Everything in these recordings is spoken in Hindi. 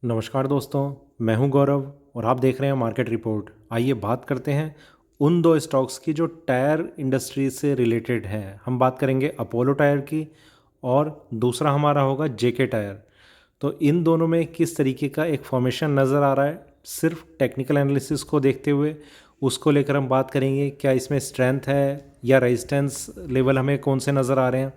नमस्कार दोस्तों, मैं हूं गौरव और आप देख रहे हैं मार्केट रिपोर्ट। आइए बात करते हैं उन दो स्टॉक्स की जो टायर इंडस्ट्री से रिलेटेड हैं। हम बात करेंगे अपोलो टायर की और दूसरा हमारा होगा जेके टायर। तो इन दोनों में किस तरीके का एक फॉर्मेशन नज़र आ रहा है, सिर्फ टेक्निकल एनालिसिस को देखते हुए उसको लेकर हम बात करेंगे। क्या इसमें स्ट्रेंथ है या रेजिस्टेंस लेवल हमें कौन से नज़र आ रहे हैं,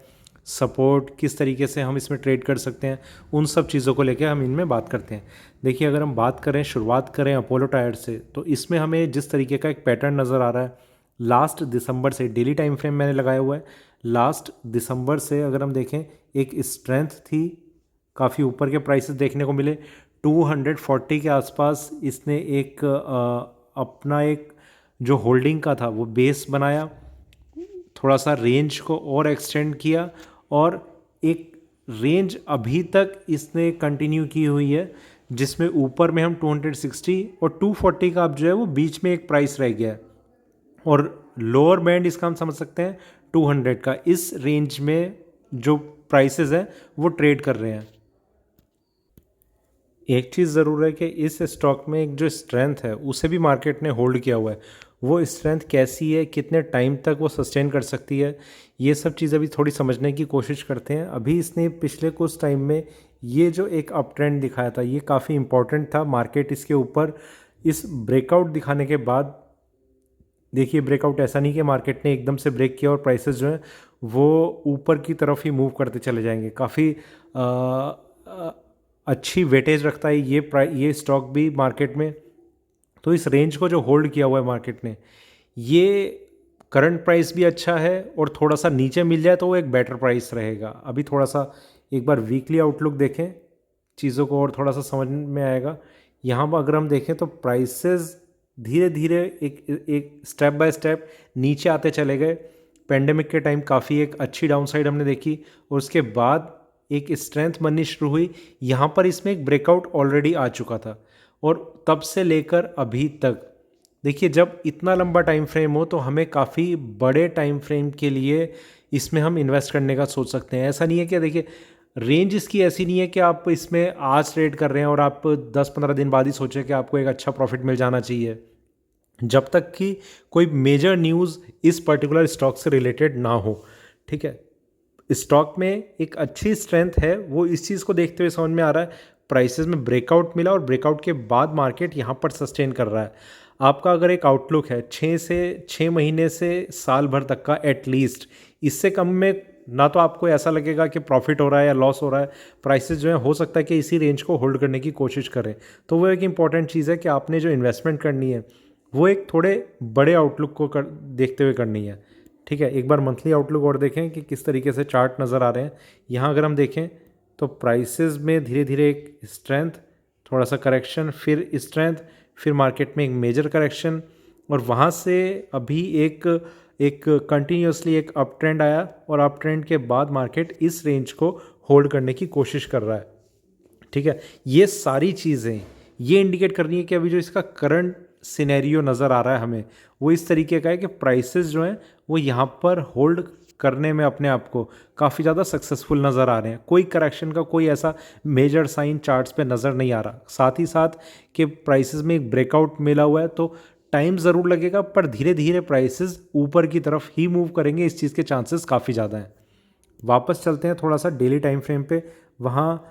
सपोर्ट किस तरीके से हम इसमें ट्रेड कर सकते हैं, उन सब चीज़ों को लेकर हम इनमें बात करते हैं। देखिए, अगर हम बात करें, शुरुआत करें अपोलो टायर से, तो इसमें हमें जिस तरीके का एक पैटर्न नज़र आ रहा है लास्ट दिसंबर से, डेली टाइम फ्रेम मैंने लगाया हुआ है, लास्ट दिसंबर से अगर हम देखें एक स्ट्रेंथ थी, काफ़ी ऊपर के प्राइसेस देखने को मिले। 240 के आसपास इसने एक अपना एक जो होल्डिंग का था वो बेस बनाया, थोड़ा सा रेंज को और एक्सटेंड किया और एक रेंज अभी तक इसने कंटिन्यू की हुई है, जिसमें ऊपर में हम 260 और 240 का अब जो है वो बीच में एक प्राइस रह गया है और लोअर बैंड इसका हम समझ सकते हैं 200 का। इस रेंज में जो प्राइसेस हैं वो ट्रेड कर रहे हैं। एक चीज़ ज़रूर है कि इस स्टॉक में एक जो स्ट्रेंथ है उसे भी मार्केट ने होल्ड किया हुआ है। वो स्ट्रेंथ कैसी है, कितने टाइम तक वो सस्टेन कर सकती है, ये सब चीज़ अभी थोड़ी समझने की कोशिश करते हैं। अभी इसने पिछले कुछ टाइम में ये जो एक अप ट्रेंड दिखाया था ये काफ़ी इंपॉर्टेंट था। मार्केट इसके ऊपर इस ब्रेकआउट दिखाने के बाद, देखिए ब्रेकआउट ऐसा नहीं कि मार्केट ने एकदम से ब्रेक किया और प्राइसेस जो हैं वो ऊपर की तरफ ही मूव करते चले जाएंगे। काफ़ी अच्छी वेटेज रखता है ये स्टॉक भी मार्केट में। तो इस रेंज को जो होल्ड किया हुआ है मार्केट ने, ये करंट प्राइस भी अच्छा है और थोड़ा सा नीचे मिल जाए तो वो एक बेटर प्राइस रहेगा। अभी थोड़ा सा एक बार वीकली आउटलुक देखें, चीज़ों को और थोड़ा सा समझ में आएगा। यहाँ पर अगर हम देखें तो प्राइसेस धीरे धीरे एक एक स्टेप बाय स्टेप नीचे आते चले गए। पेंडेमिक के टाइम काफ़ी एक अच्छी डाउनसाइड हमने देखी और उसके बाद एक स्ट्रेंथ बननी शुरू हुई। यहाँ पर इसमें एक ब्रेकआउट ऑलरेडी आ चुका था और तब से लेकर अभी तक, देखिए जब इतना लंबा टाइम फ्रेम हो तो हमें काफ़ी बड़े टाइम फ्रेम के लिए इसमें हम इन्वेस्ट करने का सोच सकते हैं। ऐसा नहीं है कि, देखिए रेंज इसकी ऐसी नहीं है कि आप इसमें आज ट्रेड कर रहे हैं और आप 10-15 दिन बाद ही सोचें कि आपको एक अच्छा प्रॉफिट मिल जाना चाहिए। जब तक कि कोई मेजर न्यूज़ इस पर्टिकुलर स्टॉक से रिलेटेड ना हो, ठीक है। स्टॉक में एक अच्छी स्ट्रेंथ है, वो इस चीज़ को देखते हुए समझ में आ रहा है। प्राइसेस में ब्रेकआउट मिला और ब्रेकआउट के बाद मार्केट यहाँ पर सस्टेन कर रहा है। आपका अगर एक आउटलुक है 6 महीने से साल भर तक का एटलीस्ट, इससे कम में ना तो आपको ऐसा लगेगा कि प्रॉफिट हो रहा है या लॉस हो रहा है। प्राइसेस जो है हो सकता है कि इसी रेंज को होल्ड करने की कोशिश करें। तो वो एक इंपॉर्टेंट चीज़ है कि आपने जो इन्वेस्टमेंट करनी है वो एक थोड़े बड़े आउटलुक को देखते हुए करनी है, ठीक है। एक बार मंथली आउटलुक और देखें कि किस तरीके से चार्ट नज़र आ रहे हैं। यहाँ अगर हम देखें तो प्राइसेस में धीरे धीरे एक स्ट्रेंथ, थोड़ा सा करेक्शन, फिर स्ट्रेंथ, फिर मार्केट में एक मेजर करेक्शन और वहाँ से अभी एक एक कंटिन्यूसली एक अप ट्रेंड आया और अप ट्रेंड के बाद मार्केट इस रेंज को होल्ड करने की कोशिश कर रहा है, ठीक है। ये सारी चीज़ें ये इंडिकेट कर रही है कि अभी जो इसका करंट सिनेरियो नज़र आ रहा है हमें, वो इस तरीके का है कि प्राइसेस जो हैं वो यहाँ पर होल्ड करने में अपने आप को काफ़ी ज़्यादा सक्सेसफुल नज़र आ रहे हैं। कोई करेक्शन का कोई ऐसा मेजर साइन चार्ट्स पे नज़र नहीं आ रहा। साथ ही साथ कि प्राइसेस में एक ब्रेकआउट मिला हुआ है तो टाइम ज़रूर लगेगा, पर धीरे धीरे प्राइसेस ऊपर की तरफ ही मूव करेंगे, इस चीज़ के चांसेस काफ़ी ज़्यादा हैं। वापस चलते हैं थोड़ा सा डेली टाइम फ्रेम पे, वहाँ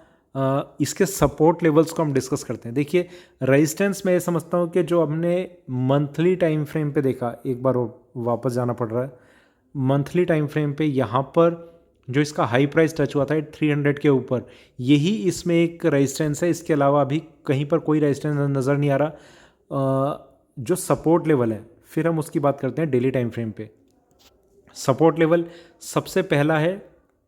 इसके सपोर्ट लेवल्स को हम डिस्कस करते हैं। देखिए रेजिस्टेंस मैं ये समझता हूँ कि जो हमने मंथली टाइम फ्रेम पे देखा, एक बार और वापस जाना पड़ रहा है मंथली टाइम फ्रेम पे, यहाँ पर जो इसका हाई प्राइस टच हुआ था 300 के ऊपर, यही इसमें एक रेजिस्टेंस है। इसके अलावा अभी कहीं पर कोई रेजिस्टेंस नज़र नहीं आ रहा। जो सपोर्ट लेवल है फिर हम उसकी बात करते हैं डेली टाइम फ्रेम पे। सपोर्ट लेवल सबसे पहला है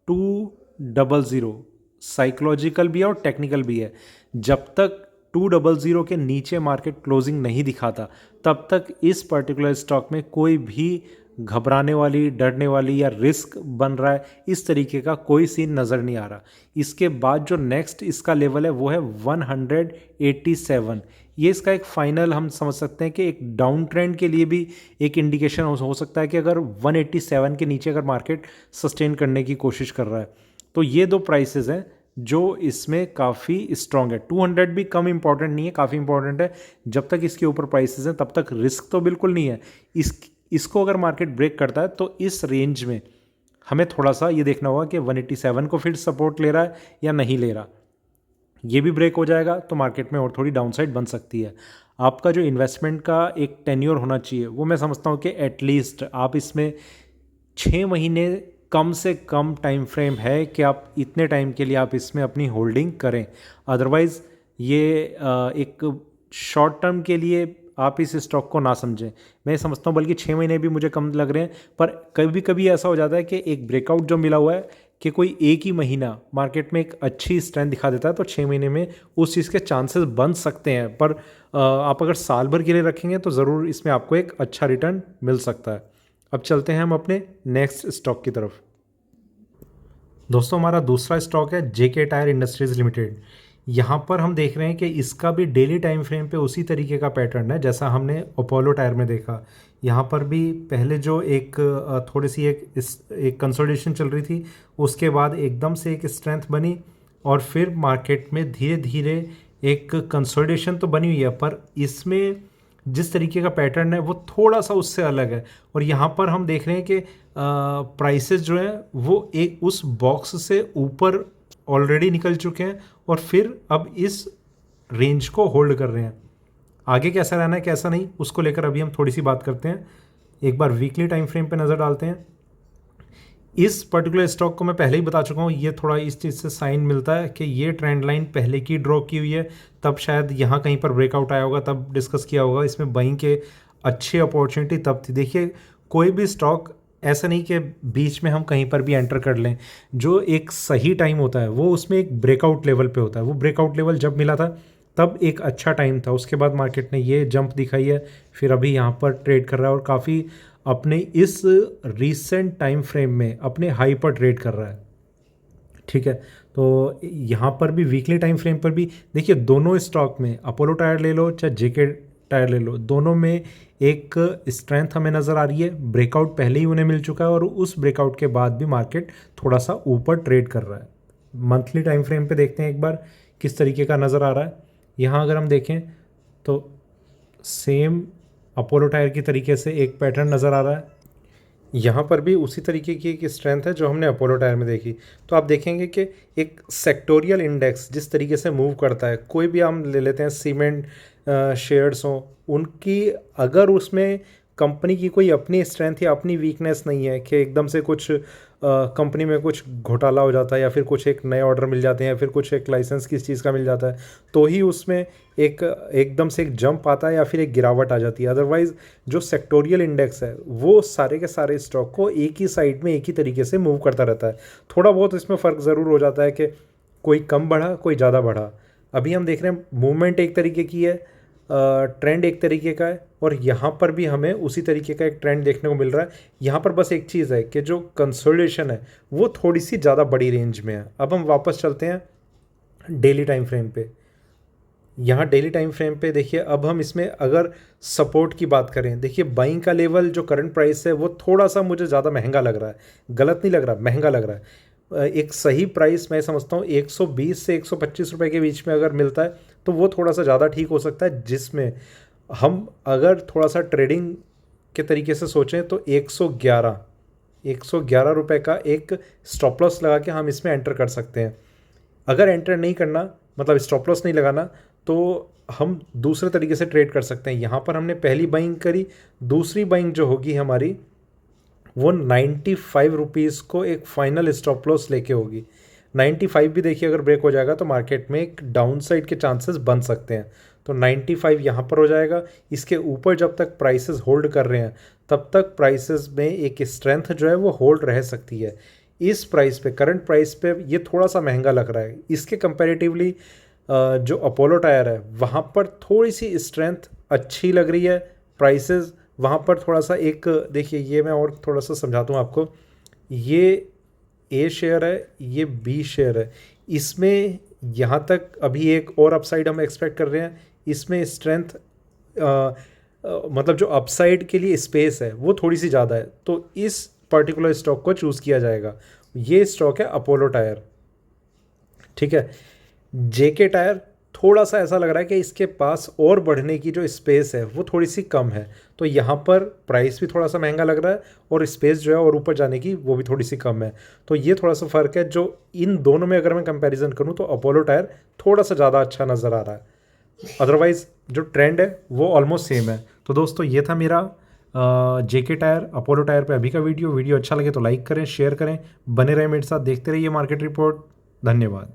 200, साइकोलॉजिकल भी है और टेक्निकल भी है। जब तक 200 के नीचे मार्केट क्लोजिंग नहीं दिखाता तब तक इस पर्टिकुलर स्टॉक में कोई भी घबराने वाली, डरने वाली या रिस्क बन रहा है इस तरीके का कोई सीन नज़र नहीं आ रहा। इसके बाद जो नेक्स्ट इसका लेवल है वो है 187। ये इसका एक फाइनल हम समझ सकते हैं कि एक डाउन ट्रेंड के लिए भी एक इंडिकेशन हो सकता है कि अगर 187 के नीचे अगर मार्केट सस्टेन करने की कोशिश कर रहा है तो ये दो प्राइसेस हैं जो इसमें काफ़ी स्ट्रॉन्ग है। 200 भी कम इंपॉर्टेंट नहीं है, काफ़ी इंपॉर्टेंट है। जब तक इसके ऊपर प्राइसेस हैं तब तक रिस्क तो बिल्कुल नहीं है। इसको अगर मार्केट ब्रेक करता है तो इस रेंज में हमें थोड़ा सा ये देखना होगा कि 187 को फिर सपोर्ट ले रहा है या नहीं ले रहा। ये भी ब्रेक हो जाएगा तो मार्केट में और थोड़ी डाउनसाइड बन सकती है। आपका जो इन्वेस्टमेंट का एक टेन्योर होना चाहिए वो मैं समझता हूँ कि एटलीस्ट आप इसमें 6 महीने कम से कम टाइम फ्रेम है कि आप इतने टाइम के लिए आप इसमें अपनी होल्डिंग करें। अदरवाइज़ ये एक शॉर्ट टर्म के लिए आप इस स्टॉक को ना समझें। मैं समझता हूँ बल्कि 6 महीने भी मुझे कम लग रहे हैं, पर कभी कभी ऐसा हो जाता है कि एक ब्रेकआउट जो मिला हुआ है कि कोई एक ही महीना मार्केट में एक अच्छी स्ट्रेंथ दिखा देता है तो 6 महीने में उस चीज़ के चांसेस बन सकते हैं। पर आप अगर साल भर के लिए रखेंगे तो ज़रूर इसमें आपको एक अच्छा रिटर्न मिल सकता है। अब चलते हैं हम अपने नेक्स्ट स्टॉक की तरफ। दोस्तों हमारा दूसरा स्टॉक है जेके टायर इंडस्ट्रीज़ लिमिटेड। यहाँ पर हम देख रहे हैं कि इसका भी डेली टाइम फ्रेम पे उसी तरीके का पैटर्न है जैसा हमने अपोलो टायर में देखा। यहाँ पर भी पहले जो एक थोड़ी सी एक कंसोलिडेशन चल रही थी, उसके बाद एकदम से एक स्ट्रेंथ बनी और फिर मार्केट में धीरे धीरे एक कंसोलिडेशन तो बनी हुई है, पर इसमें जिस तरीके का पैटर्न है वो थोड़ा सा उससे अलग है। और यहाँ पर हम देख रहे हैं कि प्राइसेस जो हैं वो एक उस बॉक्स से ऊपर ऑलरेडी निकल चुके हैं और फिर अब इस रेंज को होल्ड कर रहे हैं। आगे कैसा रहना है कैसा नहीं उसको लेकर अभी हम थोड़ी सी बात करते हैं। एक बार वीकली टाइम फ्रेम पे नज़र डालते हैं। इस पर्टिकुलर स्टॉक को मैं पहले ही बता चुका हूँ, ये थोड़ा इस चीज़ से साइन मिलता है कि ये ट्रेंड लाइन पहले की ड्रॉ की हुई है, तब शायद यहाँ कहीं पर ब्रेकआउट आया होगा, तब डिस्कस किया होगा। इसमें बाइंग के अच्छी अपॉर्चुनिटी तब थी। देखिए कोई भी स्टॉक ऐसा नहीं कि बीच में हम कहीं पर भी एंटर कर लें। जो एक सही टाइम होता है वो उसमें एक ब्रेकआउट लेवल पे होता है। वो ब्रेकआउट लेवल जब मिला था तब एक अच्छा टाइम था। उसके बाद मार्केट ने ये जंप दिखाई है, फिर अभी यहाँ पर ट्रेड कर रहा है और काफ़ी अपने इस रीसेंट टाइम फ्रेम में अपने हाई पर ट्रेड कर रहा है। ठीक है, तो यहाँ पर भी वीकली टाइम फ्रेम पर भी देखिए दोनों स्टॉक में अपोलो टायर ले लो चाहे जेके टायर ले लो, दोनों में एक स्ट्रेंथ हमें नज़र आ रही है। ब्रेकआउट पहले ही उन्हें मिल चुका है और उस ब्रेकआउट के बाद भी मार्केट थोड़ा सा ऊपर ट्रेड कर रहा है। मंथली टाइम फ्रेम पे देखते हैं एक बार किस तरीके का नज़र आ रहा है। यहाँ अगर हम देखें तो सेम अपोलो टायर की तरीके से एक पैटर्न नज़र आ रहा है। यहाँ पर भी उसी तरीके की एक स्ट्रेंथ है जो हमने अपोलो टायर में देखी। तो आप देखेंगे कि एक सेक्टोरियल इंडेक्स जिस तरीके से मूव करता है, कोई भी हम ले लेते हैं सीमेंट शेयर्स हों, उनकी अगर उसमें कंपनी की कोई अपनी स्ट्रेंथ या अपनी वीकनेस नहीं है कि एकदम से कुछ कंपनी में कुछ घोटाला हो जाता है या फिर कुछ एक नए ऑर्डर मिल जाते हैं या फिर कुछ एक लाइसेंस किस चीज़ का मिल जाता है, तो ही उसमें एक एकदम से एक जंप आता है या फिर एक गिरावट आ जाती है। अदरवाइज़ जो सेक्टोरियल इंडेक्स है वो सारे के सारे स्टॉक को एक ही साइड में एक ही तरीके से मूव करता रहता है। थोड़ा बहुत इसमें फ़र्क ज़रूर हो जाता है कि कोई कम बढ़ा कोई ज़्यादा बढ़ा। अभी हम देख रहे हैं मूवमेंट एक तरीके की है, ट्रेंड एक तरीके का है, और यहाँ पर भी हमें उसी तरीके का एक ट्रेंड देखने को मिल रहा है। यहाँ पर बस एक चीज़ है कि जो कंसोलिडेशन है वो थोड़ी सी ज़्यादा बड़ी रेंज में है। अब हम वापस चलते हैं डेली टाइम फ्रेम पे। यहाँ डेली टाइम फ्रेम पे देखिए, अब हम इसमें अगर सपोर्ट की बात करें, देखिए बाइंग का लेवल जो करंट प्राइस है वो थोड़ा सा मुझे ज़्यादा महंगा लग रहा है। गलत नहीं लग रहा, महंगा लग रहा है। एक सही प्राइस मैं समझता हूँ 120 से 125 रुपए के बीच में अगर मिलता है तो वो थोड़ा सा ज़्यादा ठीक हो सकता है, जिसमें हम अगर थोड़ा सा ट्रेडिंग के तरीके से सोचें तो 111 रुपए का एक स्टॉप लॉस लगा के हम इसमें एंटर कर सकते हैं। अगर एंटर नहीं करना मतलब स्टॉप लॉस नहीं लगाना तो हम दूसरे तरीके से ट्रेड कर सकते हैं। यहाँ पर हमने पहली बाइंग करी, दूसरी बाइंग जो होगी हमारी वो 95 रुपीज़ को एक फाइनल स्टॉप लॉस लेके होगी। 95 भी देखिए अगर ब्रेक हो जाएगा तो मार्केट में एक डाउन साइड के चांसेस बन सकते हैं। तो 95 यहाँ पर हो जाएगा। इसके ऊपर जब तक प्राइसेस होल्ड कर रहे हैं तब तक प्राइसेस में एक स्ट्रेंथ जो है वो होल्ड रह सकती है। इस प्राइस पे, करंट प्राइस पे ये थोड़ा सा महंगा लग रहा है। इसके कंपैरेटिवली जो अपोलो टायर है वहाँ पर थोड़ी सी स्ट्रेंथ अच्छी लग रही है। प्राइसेस वहाँ पर थोड़ा सा एक देखिए, ये मैं और थोड़ा सा समझाता हूँ आपको। ये ए शेयर है, ये बी शेयर है। इसमें यहाँ तक अभी एक और अपसाइड हम एक्सपेक्ट कर रहे हैं। इसमें स्ट्रेंथ मतलब जो अपसाइड के लिए स्पेस है वो थोड़ी सी ज़्यादा है, तो इस पर्टिकुलर स्टॉक को चूज़ किया जाएगा। ये स्टॉक है अपोलो टायर। ठीक है। जेके टायर थोड़ा सा ऐसा लग रहा है कि इसके पास और बढ़ने की जो स्पेस है वो थोड़ी सी कम है, तो यहाँ पर प्राइस भी थोड़ा सा महंगा लग रहा है और स्पेस जो है और ऊपर जाने की वो भी थोड़ी सी कम है। तो ये थोड़ा सा फ़र्क है, जो इन दोनों में अगर मैं कंपैरिजन करूँ तो अपोलो टायर थोड़ा सा ज़्यादा अच्छा नज़र आ रहा है। अदरवाइज़ जो ट्रेंड है वो ऑलमोस्ट सेम है। तो दोस्तों ये था मेरा जेके टायर अपोलो टायर पे अभी का वीडियो अच्छा लगे तो लाइक करें, शेयर करें, बने रहें मेरे साथ, देखते रहिए मार्केट रिपोर्ट। धन्यवाद।